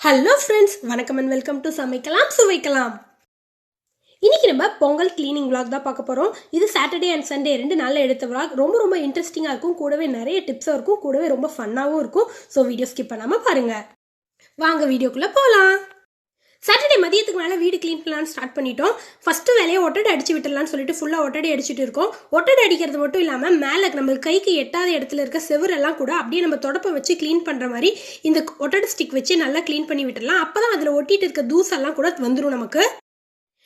Hello friends, வணக்கம் and welcome to சமைக்கலாம் சுவைக்கலாம். இன்னைக்கு நம்ம பொங்கல் கிளீனிங் விளாக் தான் பார்க்க போகிறோம். இது சாட்டர்டே அண்ட் சண்டே 2 நாளில் எடுத்த விளாக். ரொம்ப இன்ட்ரெஸ்டிங்காக இருக்கும், கூடவே நிறைய டிப்ஸும் இருக்கும், கூடவே ரொம்ப ஃபன்னாகவும் இருக்கும். ஸோ வீடியோ ஸ்கிப் பண்ணாமல் பாருங்கள். வாங்க வீடியோக்குள்ளே போகலாம். சாட்டர்டே மதியத்துக்கு மேலே வீடு க்ளீன் பண்ணலான்னு ஸ்டார்ட் பண்ணிட்டோம். ஃபஸ்ட்டு வேலையை ஒட்டடை அடிச்சு விட்டுடலான்னு சொல்லிட்டு ஃபுல்லாக ஒட்டடை அடிச்சுட்டு இருக்கோம். ஒட்டடை அடிக்கிறது மட்டும் இல்லாமல் மேலே நம்ம கைக்கு எட்டாத இடத்துல இருக்க செவரெல்லாம் கூட அப்படியே நம்ம தொடப்பை வச்சு க்ளீன் பண்ணுற மாதிரி இந்த ஒட்டடை ஸ்டிக் வச்சு நல்லா க்ளீன் பண்ணி விட்டுடலாம். அப்போ தான் அதில் ஒட்டிட்டு இருக்க தூசெல்லாம் கூட வந்துடும் நமக்கு.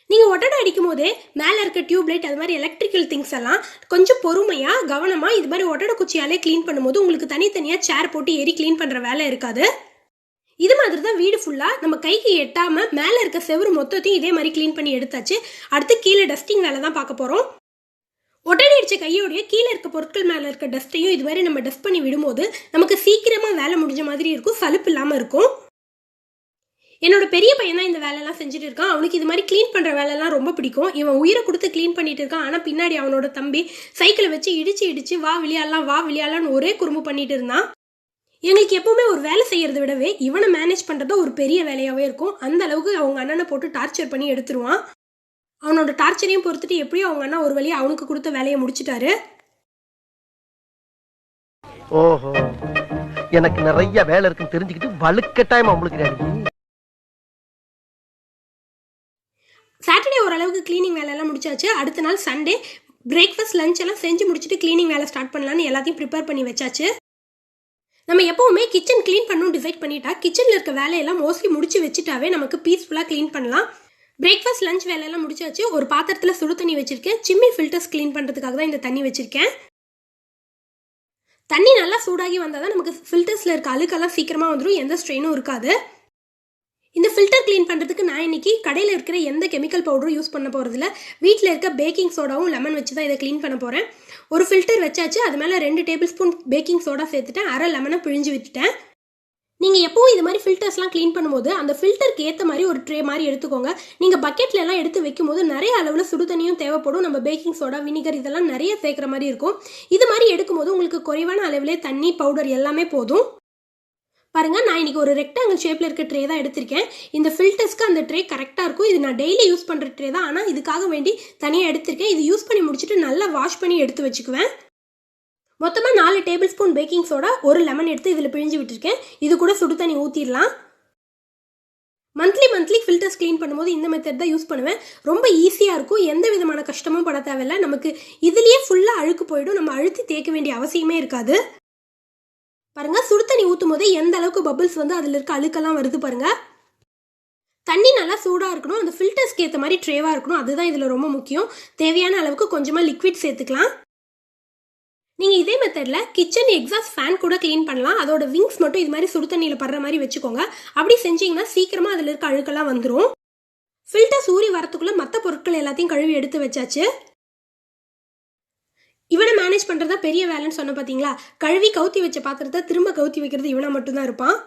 நீங்கள் ஒட்டடை அடிக்கும் போதே மேலே இருக்க டியூப்லைட் அது மாதிரி எலக்ட்ரிக்கல் திங்ஸ் எல்லாம் கொஞ்சம் பொறுமையாக கவனமாக இது மாதிரி ஒட்டடை குச்சியாலே க்ளீன் பண்ணும்போது உங்களுக்கு தனித்தனியாக சேர் போட்டு ஏறி க்ளீன் பண்ணுற வேலை இருக்காது. இது மாதிரி தான் வீடு ஃபுல்லாக நம்ம கைக்கு எட்டாமல் மேலே இருக்க செவரு மொத்தத்தையும் இதே மாதிரி க்ளீன் பண்ணி எடுத்தாச்சு. அடுத்து கீழே டஸ்டிங் வேலை தான் பார்க்க போகிறோம். ஒட்டடை அடித்த கையோடைய கீழே இருக்க பொருட்கள் மேலே இருக்க டஸ்ட்டையும் இது மாதிரி நம்ம டஸ்ட் பண்ணி விடும்போது நமக்கு சீக்கிரமாக வேலை முடிஞ்ச மாதிரி இருக்கும், சலுப்பு இல்லாமல் இருக்கும். என்னோட பெரிய பையன் தான் இந்த வேலையெல்லாம் செஞ்சுட்டு இருக்கான். அவனுக்கு இது மாதிரி க்ளீன் பண்ணுற வேலையெல்லாம் ரொம்ப பிடிக்கும். இவன் உயிரை கொடுத்து க்ளீன் பண்ணிட்டு இருக்கான். ஆனால் பின்னாடி அவனோட தம்பி சைக்கிளை வச்சு இடிச்சு வா விளையாடலான்னு ஒரே குறும்பு பண்ணிட்டு இருந்தான். எங்களுக்கு எப்பவுமே ஒரு வேலை செய்யறதை விடவே இவனை மேனேஜ் பண்ணுறது ஒரு பெரிய வேலையாகவே இருக்கும். அந்த அளவுக்கு அவங்க அண்ணனை போட்டு டார்ச்சர் பண்ணி எடுத்துருவான். அவனோட டார்ச்சரையும் பொறுத்துட்டு எப்படியும் அவங்க அண்ணா ஒரு வழியாக அவனுக்கு கொடுத்த வேலையை முடிச்சிட்டாரு. ஓஹோ, எனக்கு நிறைய வேலை இருக்குன்னு தெரிஞ்சுக்கிட்டு வலுக்கட்டாயமா உங்களுக்கு. சாட்டர்டே ஓரளவுக்கு கிளீனிங் வேலையெல்லாம் முடிச்சாச்சு. அடுத்த நாள் சண்டே பிரேக்ஃபாஸ்ட் லஞ்ச் எல்லாம் செஞ்சு முடிச்சுட்டு கிளீனிங் வேலை ஸ்டார்ட் பண்ணலான்னு எல்லாத்தையும் ப்ரிப்பேர் பண்ணி வச்சாச்சு. நம்ம எப்போவுமே கிச்சன் க்ளீன் பண்ணணும் டிசைட் பண்ணிட்டா கிச்சனில் இருக்க வேலையெல்லாம் மோஸ்ட்லி முடிச்சு வச்சுட்டாவே நமக்கு பீஸ்ஃபுல்லாக க்ளீன் பண்ணலாம். பிரேக்ஃபாஸ்ட் லஞ்ச் வேலையெல்லாம் முடிச்சாச்சு. ஒரு பாத்திரத்தில் சுடு தண்ணி வச்சுருக்கேன். சிம்மி ஃபில்டர்ஸ் க்ளீன் பண்ணுறதுக்காக தான் இந்த தண்ணி வச்சுருக்கேன். தண்ணி நல்லா சூடாகி வந்தால் தான் நமக்கு ஃபில்டர்ஸில் இருக்க அழுக்கெல்லாம் சீக்கிரமாக வந்துடும், எந்த ஸ்ட்ரெயினும் இருக்காது. இந்த ஃபில்டர் க்ளீன் பண்ணுறதுக்கு நான் இன்னைக்கு கடையில் இருக்கிற எந்த கெமிக்கல் பவுடரும் யூஸ் பண்ண போகிறதில்ல. வீட்டில் இருக்க பேக்கிங் சோடாவும் லெமன் வச்சு தான் இதை க்ளீன் பண்ண போகிறேன். ஒரு ஃபில்டர் வச்சாச்சு. அது மேலே 2 டேபிள் ஸ்பூன் பேக்கிங் சோடா சேர்த்துட்டேன். அரை லெமனை பிழிஞ்சு விட்டுட்டேன். நீங்கள் எப்போவும் இது மாதிரி ஃபில்டர்ஸ்லாம் க்ளீன் பண்ணும்போது அந்த ஃபில்டருக்கு ஏற்ற மாதிரி ஒரு ட்ரே மாதிரி எடுத்துக்கோங்க. நீங்கள் பக்கெட்ல எல்லாம் எடுத்து வைக்கும்போது நிறைய அளவில் சுடு தண்ணியும் தேவைப்படும். நம்ம பேக்கிங் சோடா, வினிகர் இதெல்லாம் நிறைய சேர்க்குற மாதிரி இருக்கும். இது மாதிரி எடுக்கும்போது உங்களுக்கு குறைவான அளவிலே தண்ணி, பவுடர் எல்லாமே போதும். பாருங்க, நான் இன்னைக்கு ஒரு ரெக்டாங்கிள் ஷேப்ல இருக்க ட்ரே தான் எடுத்திருக்கேன். இந்த ஃபில்டர்ஸ்க்கு அந்த ட்ரே கரெக்டாக இருக்கும். இது நான் டெய்லி யூஸ் பண்ணுற ட்ரே தான், ஆனால் இதுக்காக வேண்டி தனியாக எடுத்திருக்கேன். இது யூஸ் பண்ணி முடிச்சுட்டு நல்லா வாஷ் பண்ணி எடுத்து வச்சுக்குவேன். மொத்தமாக 4 டேபிள் ஸ்பூன் பேக்கிங் சோடா, ஒரு லெமன் எடுத்து இதில் பிழிஞ்சு விட்டுருக்கேன். இது கூட சுடு தண்ணி ஊற்றிடலாம். மந்த்லி ஃபில்டர்ஸ் க்ளீன் பண்ணும்போது இந்த மெத்தட் தான் யூஸ் பண்ணுவேன். ரொம்ப ஈஸியாக இருக்கும், எந்த விதமான கஷ்டமும் பட தேவையில்லை. நமக்கு இதுலேயே ஃபுல்லாக அழுக்கு போயிடும், நம்ம அழுத்தி தேய்க்க வேண்டிய அவசியமே இருக்காது. பாருங்க, சுடு தண்ணி ஊற்றும் போதே எந்த அளவுக்கு பபிள்ஸ் வந்து அதில் இருக்க அழுக்கெல்லாம் வருது பாருங்க. தண்ணி நல்லா சூடாக இருக்கணும், அந்த ஃபில்டர்ஸ்க்கு ஏற்ற மாதிரி ட்ரேவாக இருக்கணும், அதுதான் இதில் ரொம்ப முக்கியம். தேவையான அளவுக்கு கொஞ்சமாக லிக்விட் சேர்த்துக்கலாம். நீங்கள் இதே மெத்தடில் கிச்சன் எக்ஸாஸ்ட் ஃபேன் கூட க்ளீன் பண்ணலாம். அதோட விங்ஸ் மட்டும் இது மாதிரி சுடு தண்ணியில் படுற மாதிரி வச்சுக்கோங்க. அப்படி செஞ்சீங்கன்னா சீக்கிரமாக அதில் இருக்க அழுக்கெல்லாம் வந்துடும். ஃபில்டர்ஸ் ஊறி வரத்துக்குள்ளே மற்ற பொருட்கள் எல்லாத்தையும் கழுவி எடுத்து வச்சாச்சு. இவனை மேனேஜ் பண்ணுறதா பெரிய வேலைன்னு சொன்ன பார்த்தீங்களா. கழுவி கவுத்தி வச்ச பாத்திரத்தை திரும்ப கவுத்தி வைக்கிறது இவனை மட்டும்தான் இருப்பான்.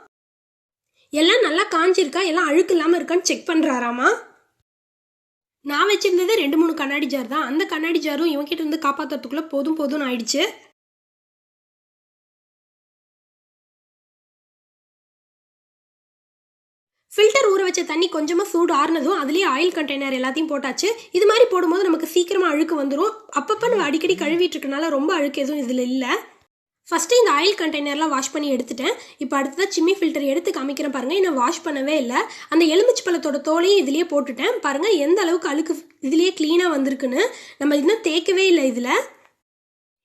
எல்லாம் நல்லா காஞ்சிருக்கா, எல்லாம் அழுக்கு இல்லாமல் இருக்கான்னு செக் பண்ணுறாராமா. நான் வச்சிருந்ததே 2-3 கண்ணாடி ஜார் தான். அந்த கண்ணாடி ஜாரும் இவன்கிட்ட இருந்து காப்பாற்றுறதுக்குள்ளே போதும் ஆயிடுச்சு. ஃபில்டர் ஊற வச்ச தண்ணி கொஞ்சமாக சூடு ஆறுனதும் அதுலேயே ஆயில் கண்டெய்னர் எல்லாத்தையும் போட்டாச்சு. இது மாதிரி போடும்போது நமக்கு சீக்கிரமாக அழுக்கு வந்துடும். அப்பப்போ நம்ம அடிக்கடி கழுவிட்டு இருக்கனால ரொம்ப அழுக்கு எதுவும் இதில் இல்லை. ஃபஸ்ட்டு இந்த ஆயில் கண்டெய்னர்லாம் வாஷ் பண்ணி எடுத்துட்டேன். இப்போ அடுத்ததான் சிம்மி ஃபில்டர் எடுத்து காமிக்கிறேன் பாருங்கள். இன்னும் வாஷ் பண்ணவே இல்லை. அந்த எலுமிச்சை பழத்தோட தோலையும் இதுலேயே போட்டுட்டேன். பாருங்கள் எந்த அளவுக்கு அழுக்கு இதுலேயே க்ளீனாக வந்திருக்குன்னு. நம்ம இன்னும் தேய்க்கவே இல்லை. இதில்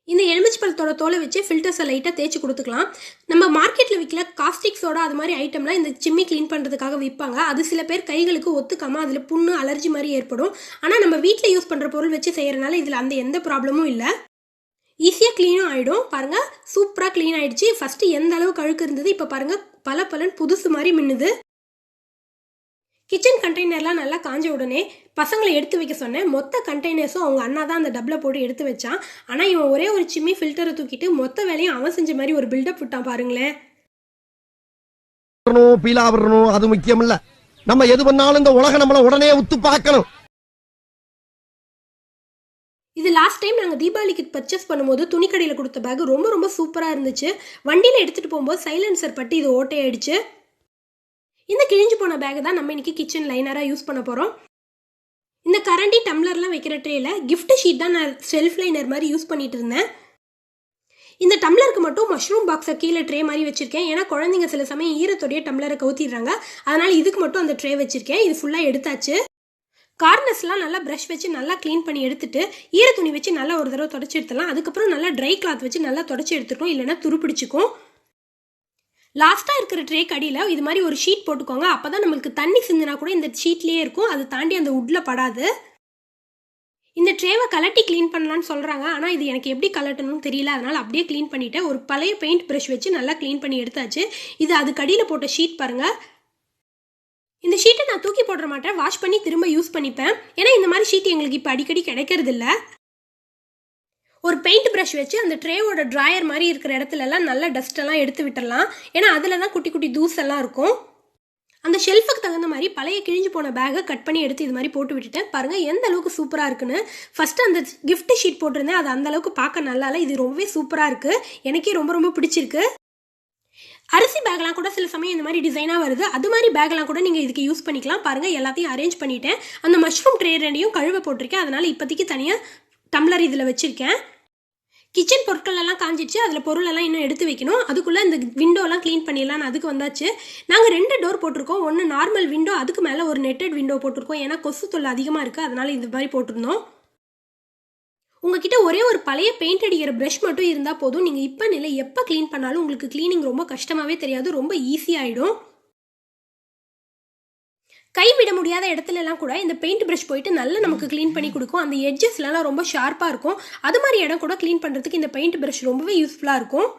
இந்த எலுமிச்சை பழத்தோட தோலை வச்சு ஃபில்டர்ஸை லைட்டாக தேய்ச்சி கொடுத்துக்கலாம். நம்ம மார்க்கெட்டில் விற்கல காஸ்டிக் சோடா அது மாதிரி ஐட்டம்லாம் இந்த சிம்மி க்ளீன் பண்ணுறதுக்காக விற்பாங்க. அது சில பேர் கைகளுக்கு ஒத்துக்காமல் அதில் புண்ணு, அலர்ஜி மாதிரி ஏற்படும். ஆனால் நம்ம வீட்டில் யூஸ் பண்ணுற பொருள் வச்சு செய்கிறனால இதில் அந்த எந்த ப்ராப்ளமும் இல்லை. ஈஸியாக க்ளீனும் ஆகிடும். பாருங்கள், சூப்பராக க்ளீன் ஆகிடுச்சு. ஃபஸ்ட்டு எந்த அளவுக்கு அழுக்கு இருந்தது, இப்போ பாருங்கள் பலன்னு புதுசு மாதிரி மின்னுது. கிச்சன் கண்டெய்னர்லாம் நல்லா காஞ்ச உடனே பசங்களை எடுத்து வைக்க சொன்னேன். மொத்த கண்டெய்னர்ஸும் அவங்க அண்ணா தான் அந்த டப்பில் போட்டு எடுத்து வச்சான். ஆனால் இவன் ஒரே ஒரு சிம்மி ஃபில்டரை தூக்கிட்டு மொத்த வேலையும் அவன் செஞ்ச மாதிரி ஒரு பில்டப் விட்டான் பாருங்களேன். அது முக்கியம் இல்ல, நம்ம எது பண்ணாலும் இந்த உலகம் நம்மள உடனே உத்து பார்க்கணும். இது லாஸ்ட் டைம் நாங்கள் தீபாவளிக்கு பர்ச்சேஸ் பண்ணும்போது துணிக்கடையில் கொடுத்த பேக் ரொம்ப சூப்பராக இருந்துச்சு. வண்டியில் எடுத்துகிட்டு போகும்போது சைலன்சர் பட்டு இது ஓட்டையாயிடுச்சு. இந்த கிழிஞ்சு போன பேக் தான் நம்ம இன்னைக்கு கிச்சன் லைனராக யூஸ் பண்ண போகிறோம். இந்த கரண்டி டம்ளர்லாம் வைக்கிற ட்ரேல கிஃப்ட் ஷீட் தான் நான் ஷெல்ஃப் லைனர் மாதிரி யூஸ் பண்ணிட்டு இருந்தேன். இந்த டம்ளருக்கு மட்டும் மஷ்ரூம் பாக்ஸை கீழே ட்ரே மாதிரி வச்சிருக்கேன். ஏன்னா குழந்தைங்க சில சமயம் ஈரத்தோடைய டம்ளரை கவுத்திடுறாங்க. அதனால இதுக்கு மட்டும் அந்த ட்ரே வச்சிருக்கேன். இது ஃபுல்லாக எடுத்தாச்சு. கார்னர்ஸ்லாம் நல்லா ப்ரஷ் வச்சு நல்லா க்ளீன் பண்ணி எடுத்துட்டு ஈர துணி வச்சு நல்லா ஒரு தடவை தொடச்சி எடுத்துடலாம். அதுக்கப்புறம் நல்லா ட்ரை கிளாத் வச்சு நல்லா தொடச்சி எடுத்துட்டோம், இல்லைன்னா துருப்பிடிச்சிக்கும். லாஸ்ட்டாக இருக்கிற ட்ரேக்கு அடியில் இது மாதிரி ஒரு ஷீட் போட்டுக்கோங்க. அப்போ தான் நம்மளுக்கு தண்ணி சிந்தினா கூட இந்த ஷீட்லேயே இருக்கும், அதை தாண்டி அந்த உட்டில் படாது. இந்த ட்ரேவை கலட்டி க்ளீன் பண்ணலான்னு சொல்கிறாங்க. ஆனால் இது எனக்கு எப்படி கலட்டணும்னு தெரியல. அதனால் அப்படியே க்ளீன் பண்ணிவிட்டேன். ஒரு பழைய பெயிண்ட் ப்ரஷ் வச்சு நல்லா க்ளீன் பண்ணி எடுத்தாச்சு. இது அதுக்கு அடியில் போட்ட ஷீட் பாருங்கள். இந்த ஷீட்டை நான் தூக்கி போட மாட்டேன், வாஷ் பண்ணி திரும்ப யூஸ் பண்ணிப்பேன். ஏன்னா இந்த மாதிரி ஷீட் எங்களுக்கு இப்போ அடிக்கடி கிடைக்கிறது இல்லை. ஒரு பெயிண்ட் ப்ரஷ் வச்சு அந்த ட்ரேவோட ட்ராயர் மாதிரி இருக்கிற இடத்துலலாம் நல்லா டஸ்ட்டெல்லாம் எடுத்து விட்டுடலாம். ஏன்னா அதில் தான் குட்டி குட்டி தூசெல்லாம் இருக்கும். அந்த ஷெல்ஃபுக்கு தகுந்த மாதிரி பழைய கிழிஞ்சு போன பேக்கை கட் பண்ணி எடுத்து இது மாதிரி போட்டு விட்டுட்டேன். பாருங்கள் எந்த அளவுக்கு சூப்பராக இருக்குன்னு. ஃபஸ்ட்டு அந்த கிஃப்ட் ஷீட் போட்டிருந்தேன், அது அந்த அளவுக்கு பார்க்க நல்லா இல்லை. இது ரொம்பவே சூப்பராக இருக்குது, எனக்கே ரொம்ப ரொம்ப பிடிச்சிருக்கு. அரிசி பேக்லாம் கூட சில சமயம் இந்த மாதிரி டிசைனாக வருது. அது மாதிரி பேக்லாம் கூட நீங்கள் இதுக்கு யூஸ் பண்ணிக்கலாம். பாருங்கள் எல்லாத்தையும் அரேஞ்ச் பண்ணிட்டேன். அந்த மஷ்ரூம் ட்ரே ரெண்டையும் கழுவ போட்டிருக்கேன். அதனால் இப்போதைக்கு தனியாக டம்ளர் இதில் வச்சுருக்கேன். கிச்சன் பொருட்கள் எல்லாம் காஞ்சிடுச்சு. அதில் பொருளெல்லாம் இன்னும் எடுத்து வைக்கணும். அதுக்குள்ளே இந்த விண்டோலாம் க்ளீன் பண்ணிடலான்னு அதுக்கு வந்தாச்சு. நாங்கள் 2 டோர் போட்டிருக்கோம். ஒன்று நார்மல் விண்டோ, அதுக்கு மேலே ஒரு நெட்டட் விண்டோ போட்டிருக்கோம். ஏன்னா கொசு தொல்லை அதிகமாக இருக்குது, அதனால் இந்த மாதிரி போட்டிருந்தோம். உங்ககிட்ட ஒரே ஒரு பழைய பெயிண்ட் அடிக்கிற ப்ரஷ் மட்டும் இருந்தால் போதும். நீங்கள் இப்போ இல்லை எப்போ க்ளீன் பண்ணாலும் உங்களுக்கு க்ளீனிங் ரொம்ப கஷ்டமாகவே தெரியாது, ரொம்ப ஈஸியாகிடும். கைவிட முடியாத இடத்துலலாம் கூட இந்த பெயிண்ட் ப்ரஷ் போயிட்டு நல்லா நமக்கு க்ளீன் பண்ணி கொடுக்கும். அந்த எட்ஜஸ்லாம் ரொம்ப ஷார்ப்பாக இருக்கும். அது மாதிரி இடம் கூட க்ளீன் பண்ணுறதுக்கு இந்த பெயிண்ட் ப்ரஷ் ரொம்பவே யூஸ்ஃபுல்லாக இருக்கும்.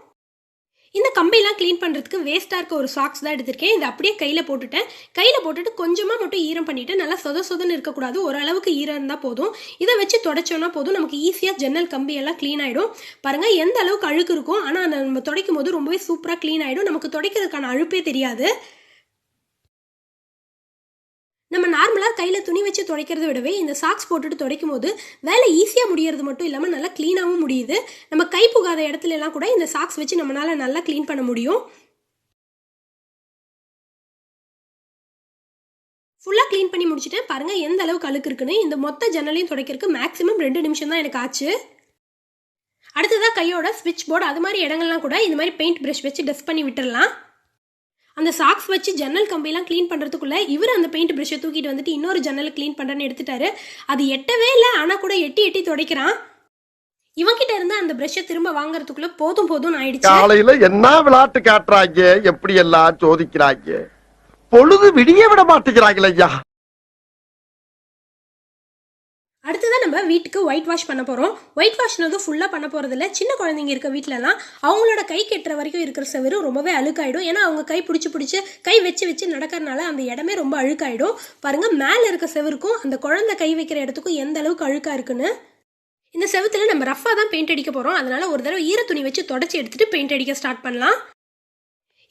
இந்த கம்பியெல்லாம் க்ளீன் பண்ணுறதுக்கு வேஸ்ட்டாக இருக்க ஒரு சாக்ஸ் தான் எடுத்திருக்கேன். இதை அப்படியே கையில் போட்டுட்டேன். கையில் போட்டுட்டு கொஞ்சமாக மட்டும் ஈரம் பண்ணிவிட்டு, நல்லா சொதன்னு இருக்கக்கூடாது, ஓரளவுக்கு ஈரம் இருந்தால் போதும். இதை வச்சு தொடச்சோன்னா போதும், நமக்கு ஈஸியாக ஜன்னல் கம்பியெல்லாம் க்ளீன் ஆகிடும். பாருங்கள் எந்த அளவுக்கு அழுக்கு இருக்கும், ஆனால் நம்ம துடைக்கும் போது ரொம்பவே சூப்பராக க்ளீன் ஆகிடும். நமக்கு துடைக்கிறதுக்கான அழுப்பே தெரியாது. நம்ம நார்மலாக கையில் துணி வச்சு துடைக்கிறத விடவே இந்த சாக்ஸ் போட்டுட்டு துடைக்கும் போது வேலை ஈஸியாக முடியறது மட்டும் இல்லாமல் நல்லா க்ளீனாகவும் முடியுது. நம்ம கை புகாத இடத்துல எல்லாம் கூட இந்த சாக்ஸ் வச்சு நம்மளால நல்லா க்ளீன் பண்ண முடியும். ஃபுல்லாக க்ளீன் பண்ணி முடிச்சுட்டேன். பாருங்கள் எந்த அளவுக்கு அழுக்கு இருக்குன்னு. இந்த மொத்த ஜன்னலையும் துடைக்கிறதுக்கு மேக்ஸிமம் 2 நிமிஷம் தான் எனக்கு ஆச்சு. அடுத்ததாக கையோட ஸ்விட்ச் போர்டு அது மாதிரி இடங்கள்லாம் கூட இந்த மாதிரி பெயிண்ட் ப்ரஷ் வச்சு டஸ்ட் பண்ணி விட்டுடலாம். அந்த சாக்ஸ் வச்சு ஜன்னல் கம்பியெல்லாம் க்ளீன் பண்ணுறதுக்குள்ளே இவர் அந்த பெயிண்ட் ப்ரஷ்ஷை தூக்கிட்டு வந்துட்டு இன்னொரு ஜன்னலை க்ளீன் பண்ணுறேன்னு எடுத்துட்டாரு. அது எட்டவே இல்லை, ஆனால் கூட எட்டி துடைக்கிறான். இவன்கிட்ட இருந்து அந்த ப்ரஷ்ஷை திரும்ப வாங்குறதுக்குள்ள போதும் ஆயிடுச்சு. காலையில என்ன விளையாட்டு காட்டுறாங்க, எப்படி எல்லாம் சோதிக்கிறாங்க, பொழுது விடிய விட மாட்டேங்கிறாங்களே ஐயா. அடுத்ததான் நம்ம வீட்டுக்கு ஒயிட் வாஷ் பண்ண போகிறோம். ஒயிட் வாஷ்னதும் ஃபுல்லாக பண்ண போகிறதில்ல. சின்ன குழந்தைங்க இருக்க வீட்டிலலாம் அவங்களோட கை கெட்டுற வரைக்கும் இருக்கிற செவரு ரொம்பவே அழுக்காயிடும். ஏன்னா அவங்க கை பிடிச்சி கை வச்சு நடக்கிறதுனால அந்த இடமே ரொம்ப அழுக்காயிடும். பாருங்கள் மேலே இருக்க செவருக்கும் அந்த குழந்தை கை வைக்கிற இடத்துக்கும் எந்த அளவுக்கு அழுக்காக இருக்குன்னு. இந்த செவத்தில் நம்ம ரஃபாக தான் பெயிண்ட் அடிக்க போகிறோம். அதனால் ஒரு தடவை ஈர துணி வச்சு தொடச்சி எடுத்துகிட்டு பெயிண்ட் அடிக்க ஸ்டார்ட் பண்ணலாம்.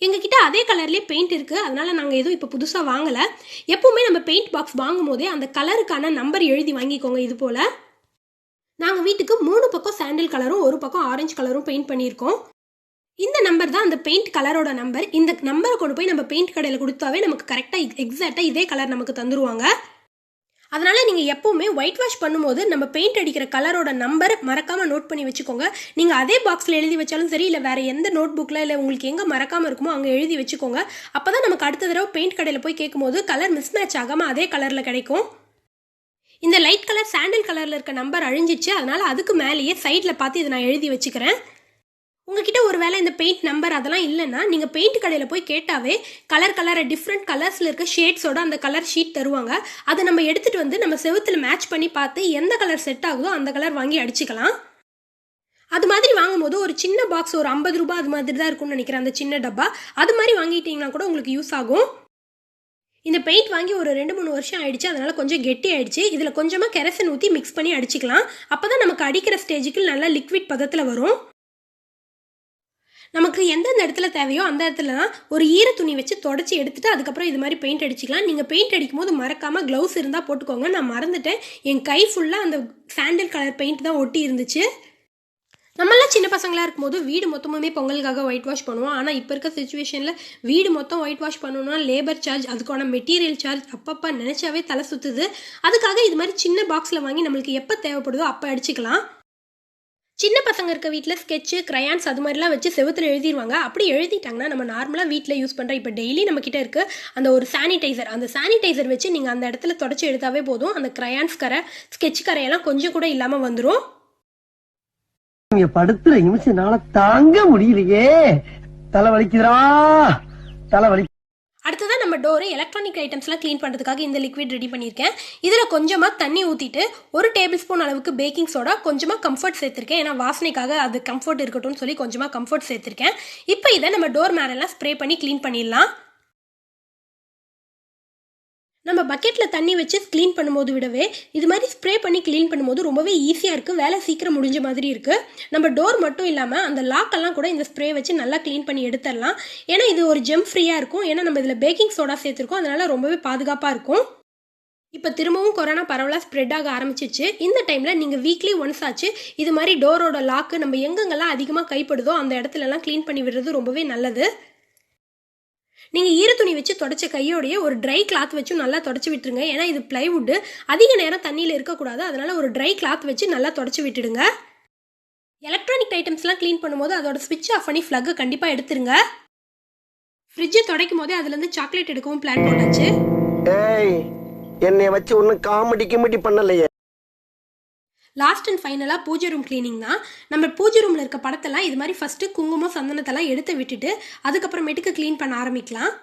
எங்ககிட்ட அதே கலர்லேயே பெயிண்ட் இருக்குது, அதனால் நாங்கள் எதுவும் இப்போ புதுசாக வாங்கலை. எப்போவுமே நம்ம பெயிண்ட் பாக்ஸ் வாங்கும் போதே அந்த கலருக்கான நம்பர் எழுதி வாங்கிக்கோங்க. இது போல் நாங்கள் வீட்டுக்கு 3 பக்கம் சாண்டில் கலரும் 1 பக்கம் ஆரஞ்சு கலரும் பெயிண்ட் பண்ணியிருக்கோம். இந்த நம்பர் தான் அந்த பெயிண்ட் கலரோட நம்பர். இந்த நம்பரை கொண்டு போய் நம்ம பெயிண்ட் கடையில் கொடுத்தாவே நமக்கு கரெக்டாக எக்ஸாக்டாக இதே கலர் நமக்கு தந்துடுவாங்க. அதனால் நீங்கள் எப்போவுமே ஒயிட் வாஷ் பண்ணும்போது நம்ம பெயிண்ட் அடிக்கிற கலரோட நம்பர் மறக்காமல் நோட் பண்ணி வச்சுக்கோங்க. நீங்கள் அதே பாக்ஸில் எழுதி வச்சாலும் சரி, இல்லை வேறு எந்த நோட் புக்கில் இல்லை உங்களுக்கு எங்கே மறக்காமல் இருக்குமோ அங்கே எழுதி வச்சுக்கோங்க. அப்போ தான் நமக்கு அடுத்த தடவை பெயிண்ட் கடையில் போய் கேட்கும்போது கலர் மிஸ் மேட்ச் ஆகாமல் அதே கலரில் கிடைக்கும். இந்த லைட் கலர் சாண்டில் கலரில் இருக்க நம்பர் அழிஞ்சிச்சு, அதனால் அதுக்கு மேலேயே சைடில் பார்த்து இதை நான் எழுதி வச்சுக்கிறேன். உங்ககிட்ட ஒரு வேளை இந்த பெயிண்ட் நம்பர் அதெல்லாம் இல்லைன்னா நீங்கள் பெயிண்ட் கடையில் போய் கேட்டாவே கலரை டிஃப்ரெண்ட் கலர்ஸில் இருக்க ஷேட்ஸோட அந்த கலர் ஷீட் தருவாங்க. அதை நம்ம எடுத்துகிட்டு வந்து நம்ம செவுத்தில் மேட்ச் பண்ணி பார்த்து எந்த கலர் செட் ஆகுதோ அந்த கலர் வாங்கி அடிச்சுக்கலாம். அது மாதிரி வாங்கும்போது ஒரு சின்ன பாக்ஸ் ஒரு 50 ரூபாய் அது மாதிரி தான் இருக்கும்னு நினைக்கிறேன், அந்த சின்ன டப்பா. அது மாதிரி வாங்கிட்டீங்கன்னா கூட உங்களுக்கு யூஸ் ஆகும். இந்த பெயிண்ட் வாங்கி ஒரு 2-3 வருஷம் ஆயிடுச்சு, அதனால் கொஞ்சம் கெட்டி ஆயிடுச்சு. இதில் கொஞ்சமாக கெரசின் ஊற்றி மிக்ஸ் பண்ணி அடிச்சுக்கலாம். அப்போ தான் நமக்கு அடிக்கிற ஸ்டேஜுக்கு நல்லா லிக்விட் பதத்தில் வரும். நமக்கு எந்தெந்த இடத்துல தேவையோ அந்த இடத்துலலாம் ஒரு ஈர துணி வச்சு தொடச்சி எடுத்துட்டு அதுக்கப்புறம் இது மாதிரி பெயிண்ட் அடிச்சிக்கலாம். நீங்கள் பெயிண்ட் அடிக்கும் போது மறக்காமல் க்ளவுஸ் இருந்தால் போட்டுக்கோங்க. நான் மறந்துட்டேன், என் கை ஃபுல்லாக அந்த சாண்டில் கலர் பெயிண்ட் தான் ஒட்டி இருந்துச்சு. நம்மளாம் சின்ன பசங்களாக இருக்கும்போது வீடு மொத்தமுமே பொங்கலுக்காக ஒயிட் வாஷ் பண்ணுவோம். ஆனால் இப்போ இருக்க சுச்சுவேஷனில் வீடு மொத்தம் ஒயிட் வாஷ் பண்ணணும்னா லேபர் சார்ஜ், அதுக்கான மெட்டீரியல் சார்ஜ் அப்பப்போ நினச்சாவே தலை சுற்றுது. அதுக்காக இது மாதிரி சின்ன பாக்ஸில் வாங்கி நம்மளுக்கு எப்போ தேவைப்படுதோ அப்போ அடிச்சுக்கலாம். சின்ன பசங்க இருக்க வீட்டில் ஸ்கெட்சு, கிரையான்ஸ் அது மாதிரிலாம் வச்சு செவுத்துல எழுதிடுவாங்க. அப்படி எழுதிட்டாங்கன்னா நம்ம நார்மலாக வீட்டில் யூஸ் பண்ணுற இப்போ டெய்லி நம்மக்கிட்ட இருக்க அந்த ஒரு சானிடைசர், அந்த சானிடைசர் வச்சு நீங்கள் அந்த இடத்துல தொடச்சி எடுத்தாவே போதும். அந்த கிரையான்ஸ் கரை, ஸ்கெட்ச் கரையெல்லாம் கொஞ்சம் கூட இல்லாமல் வந்துடும். படுத்துற நிமிஷம்னால தாங்க முடியலையே, தலைவலிக்குதுடா தலைவலி. அடுத்ததான் நம்ம டோரு, எலக்ட்ரானிக் ஐட்டம்ஸ்லாம் க்ளீன் பண்ணுறதுக்காக இந்த லிக்விட் ரெடி பண்ணியிருக்கேன். இதில் கொஞ்சமாக தண்ணி ஊற்றிட்டு 1 டேபிள் ஸ்பூன் அளவுக்கு பேக்கிங் சோடா, கொஞ்சமாக கம்ஃபர்ட் சேர்த்துருக்கேன். ஏன்னா வாசனைக்காக அது கம்ஃபர்ட் இருக்கட்டும்னு சொல்லி கொஞ்சமாக கம்ஃபர்ட் சேர்த்துருக்கேன். இப்போ இதை நம்ம டோர் மேலெல்லாம் ஸ்ப்ரே பண்ணி க்ளீன் பண்ணிடலாம். நம்ம பக்கெட்டில் தண்ணி வச்சு க்ளீன் பண்ணும்போது விடவே இது மாதிரி ஸ்ப்ரே பண்ணி க்ளீன் பண்ணும்போது ரொம்பவே ஈஸியாக இருக்குது. வேலை சீக்கிரம் முடிஞ்ச மாதிரி இருக்குது. நம்ம டோர் மட்டும் இல்லாமல் அந்த லாக்கெல்லாம் கூட இந்த ஸ்ப்ரே வச்சு நல்லா க்ளீன் பண்ணி எடுத்துடலாம். ஏன்னா இது ஒரு ஜெம் ஃப்ரீயாக இருக்கும். ஏன்னா நம்ம இதில் பேக்கிங் சோடா சேர்த்துருக்கோம், அதனால் ரொம்பவே பாதுகாப்பாக இருக்கும். இப்போ திரும்பவும் கொரோனா பரவலாக ஸ்ப்ரெட் ஆக ஆரம்பிச்சிச்சு. இந்த டைமில் நீங்கள் வீக்லி ஒன்ஸ் ஆச்சு இது மாதிரி டோரோட லாக்கு நம்ம எங்கெங்கெல்லாம் அதிகமாக கைப்படுதோ அந்த இடத்துலலாம் க்ளீன் பண்ணி விடுறது ரொம்பவே நல்லது. நீங்கள் ஈரத்துணி வச்சு தொடச்ச கையோடைய ஒரு ட்ரை கிளாத் வச்சு நல்லா தொடச்சி விட்டுருங்க. ஏன்னா இது பிளைவுட்டு, அதிக நேரம் தண்ணியில் இருக்கக்கூடாது. அதனால் ஒரு ட்ரை கிளாத் வச்சு நல்லா தொடச்சி விட்டுடுங்க. எலக்ட்ரானிக் ஐட்டம்ஸ்லாம் க்ளீன் பண்ணும்போது அதோட ஸ்விட்ச் ஆஃப் பண்ணி ஃப்ளக்கை கண்டிப்பாக எடுத்துருங்க. ஃப்ரிட்ஜை துடைக்கும் போதே அதுலேருந்து சாக்லேட் எடுக்கவும் பிளான் போட்டாச்சு. என்னை வச்சு ஒன்றும் காமெடி பண்ணலையே. லாஸ்ட் அண்ட் ஃபைனலாக பூஜை ரூம் க்ளீனிங் தான். நம்ம பூஜை ரூமில் இருக்க படத்தெல்லாம் இது மாதிரி ஃபஸ்ட்டு குங்குமம், சந்தனத்தெல்லாம் எடுத்து விட்டுட்டு அதுக்கப்புறமேட்டுக்கு க்ளீன் பண்ண ஆரம்பிக்கலாம்.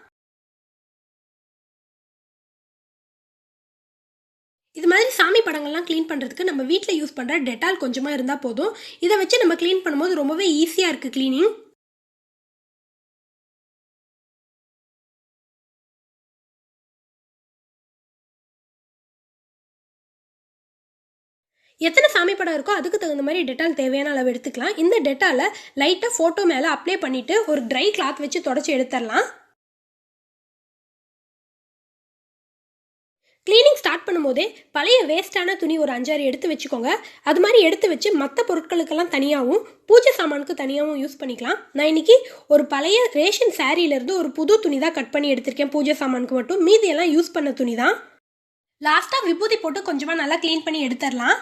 இது மாதிரி சாமி படங்கள்லாம் க்ளீன் பண்ணுறதுக்கு நம்ம வீட்டில் யூஸ் பண்ணுற டெட்டால் கொஞ்சமாக இருந்தால் போதும். இதை வச்சு நம்ம க்ளீன் பண்ணும்போது ரொம்பவே ஈஸியாக இருக்குது க்ளீனிங். எத்தனை சாமி படம் இருக்கோ அதுக்கு தகுந்த மாதிரி டெட்டால் தேவையான அளவு எடுத்துக்கலாம். இந்த டெட்டாலை லைட்டாக ஃபோட்டோ மேலே அப்ளை பண்ணிவிட்டு ஒரு ட்ரை கிளாத் வச்சு தொடச்சி எடுத்துடலாம். க்ளீனிங் ஸ்டார்ட் பண்ணும்போதே பழைய வேஸ்டான துணி ஒரு 5-6 எடுத்து வச்சுக்கோங்க. அது மாதிரி எடுத்து வச்சு மற்ற பொருட்களுக்கெல்லாம் தனியாகவும் பூஜை சாமானுக்கு தனியாகவும் யூஸ் பண்ணிக்கலாம். நான் இன்னைக்கு ஒரு பழைய ரேஷன் சாரியிலேருந்து ஒரு புது துணி தான் கட் பண்ணி எடுத்திருக்கேன் பூஜை சாமானுக்கு மட்டும். மீதியெல்லாம் யூஸ் பண்ண துணி தான். லாஸ்ட்டாக விபூதி போட்டு கொஞ்சமாக நல்லா க்ளீன் பண்ணி எடுத்துடலாம்.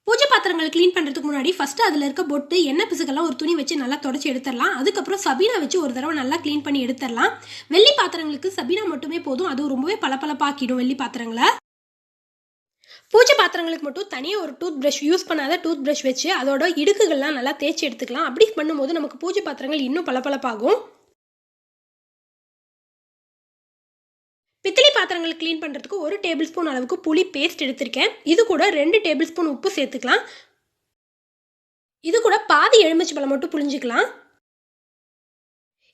பூஜை பாத்திரங்கள் க்ளீன் பண்ணுறதுக்கு முன்னாடி ஃபஸ்ட்டு அதில் இருக்க பொட்டு, எண்ணெய் பிசுக்கெல்லாம் ஒரு துணி வச்சு நல்லா தொடச்சி எடுத்துடலாம். அதுக்கப்புறம் சபீனா வச்சு ஒரு தடவை நல்லா க்ளீன் பண்ணி எடுத்துடலாம். வெள்ளி பாத்திரங்களுக்கு சபீனா மட்டுமே போதும், அது ரொம்பவே பளபளப்பாக்கிடும் வெள்ளி பாத்திரங்களை. பூஜை பாத்திரங்களுக்கு மட்டும் தனியாக ஒரு டூத் ப்ரஷ், யூஸ் பண்ணாத டூத் ப்ரஷ் வச்சு அதோட இடுக்குகள்லாம் நல்லா தேய்ச்சி எடுத்துக்கலாம். அப்படி பண்ணும்போது நமக்கு பூஜை பாத்திரங்கள் இன்னும் பளபளப்பாகும். பித்தளை பாத்திரங்கள் க்ளீன் பண்ணுறதுக்கு 1 டேபிள் ஸ்பூன் அளவுக்கு புளி பேஸ்ட் எடுத்திருக்கேன். இது கூட 2 டேபிள் ஸ்பூன் உப்பு சேர்த்துக்கலாம். இது கூட பாதி எலுமிச்சை பழம் மட்டும் புளிஞ்சிக்கலாம்.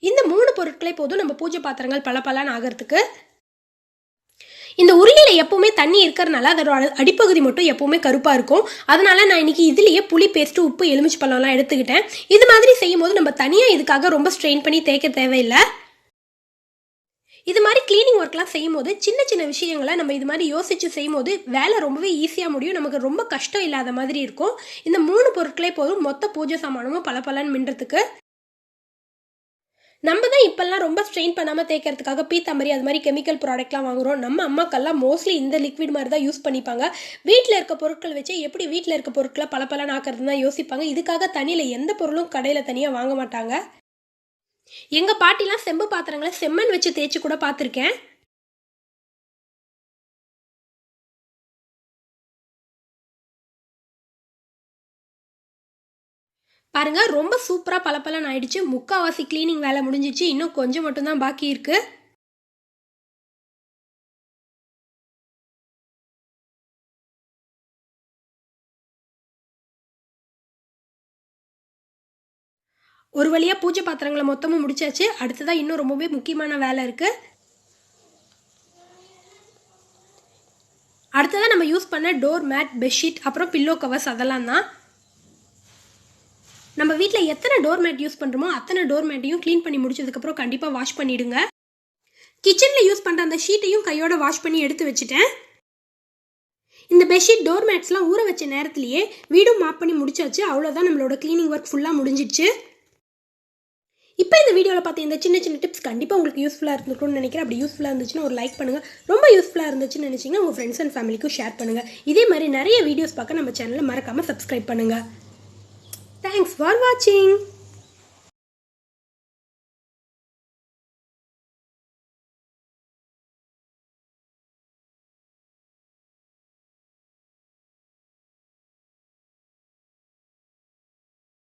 இந்த 3 பொருட்களே போதும் நம்ம பூஜை பாத்திரங்கள் பளபளன்னு ஆகிறதுக்கு. இந்த உருளியில் எப்பவுமே தண்ணி இருக்கிறதுனால அதோட அடிப்பகுதி மட்டும் எப்பவுமே கருப்பாக இருக்கும். அதனால நான் இன்னைக்கு இதுலேயே புளி பேஸ்ட்டு, உப்பு, எலுமிச்சை பழம்லாம் எடுத்துக்கிட்டேன். இது மாதிரி செய்யும் போது நம்ம தனியாக இதுக்காக ரொம்ப ஸ்ட்ரெயின் பண்ணி தேய்க்க தேவையில்லை. இது மாதிரி கிளீனிங் ஒர்க்லாம் செய்யும் போது சின்ன சின்ன விஷயங்களை நம்ம இது மாதிரி யோசிச்சு செய்யும் போது வேலை ரொம்பவே ஈஸியாக முடியும். நமக்கு ரொம்ப கஷ்டம் இல்லாத மாதிரி இருக்கும். இந்த 3 பொருட்களே போதும் மொத்த பூஜை சாமானமும் பளபளன்னு மின்றதுக்கு. நம்ம தான் இப்பெல்லாம் ரொம்ப ஸ்ட்ரெயின் பண்ணாமல் தேய்க்கிறதுக்காக பீத்தாம்பரி அது மாதிரி கெமிக்கல் ப்ராடக்ட்லாம் வாங்குகிறோம். நம்ம அம்மாக்கெல்லாம் மோஸ்ட்லி இந்த லிக்விட் மாதிரி தான் யூஸ் பண்ணிப்பாங்க. வீட்டில் இருக்க பொருட்கள் வச்சு எப்படி வீட்டில் இருக்க பொருட்களை பளபளன்னு ஆக்கிறது தான் யோசிப்பாங்க. இதுக்காக தனியில் எந்த பொருளும் கடையில் தனியாக வாங்க மாட்டாங்க. எங்க பாட்டிலாம் செம்பு பாத்திரங்களை செம்மண் வச்சு தேய்ச்சி கூட பார்த்துருக்கேன். பாருங்க, ரொம்ப சூப்பரா பளபளன்னு ஆயிடுச்சு. முக்காவாசி கிளீனிங் வேலை முடிஞ்சிச்சு. இன்னும் கொஞ்சம் மட்டும்தான் பாக்கி இருக்கு. ஒரு வழியா பூஜை பாத்திரங்களை மொத்தமும் முடிச்சாச்சு. அடுத்ததான் இன்னும் ரொம்பவே முக்கியமான வேலை இருக்கு. அடுத்ததான் நம்ம யூஸ் பண்ண டோர் மேட், பெட்ஷீட், அப்புறம் பில்லோ கவர்ஸ் அதெல்லாம் தான். நம்ம வீட்டில் எத்தனை டோர் மேட் யூஸ் பண்ணுறோமோ அத்தனை டோர் மேட்டையும் க்ளீன் பண்ணி முடிச்சதுக்கப்புறம் கண்டிப்பாக வாஷ் பண்ணிவிடுங்க. கிச்சனில் யூஸ் பண்ணுற அந்த ஷீட்டையும் கையோட வாஷ் பண்ணி எடுத்து வச்சுட்டேன். இந்த பெட்ஷீட் டோர் மேட்ஸ்லாம் ஊற வச்ச நேரத்திலேயே வீடும் மாப் பண்ணி முடிச்சாச்சு. அவ்வளோதான், நம்மளோட க்ளீனிங் ஒர்க் ஃபுல்லாக முடிஞ்சிடுச்சு. இப்போ இந்த வீடியோவில் பார்த்து இந்த சின்ன சின்ன டிப்ஸ் கண்டிப்பாக உங்களுக்கு யூஸ்ஃபுல்லாக இருந்திருக்கும்னு நினைக்கிறேன். அப்படி யூஸ்ஃபுல்லாக இருந்துச்சுன்னா ஒரு லைக் பண்ணுங்கள். ரொம்ப யூஸ்ஃபுல்லாக இருந்துச்சுன்னு நினச்சிங்கன்னா உங்கள் ஃப்ரெண்ட்ஸ் அண்ட் ஃபேமிலிக்கும் ஷேர் பண்ணுங்கள். இதே மாதிரி நிறைய வீடியோஸ் பார்க்க நம்ம சேனலை மறக்காமல் சப்ஸ்கிரைப் பண்ணுங்கள். தேங்க்ஸ் ஃபார் வாட்சிங்.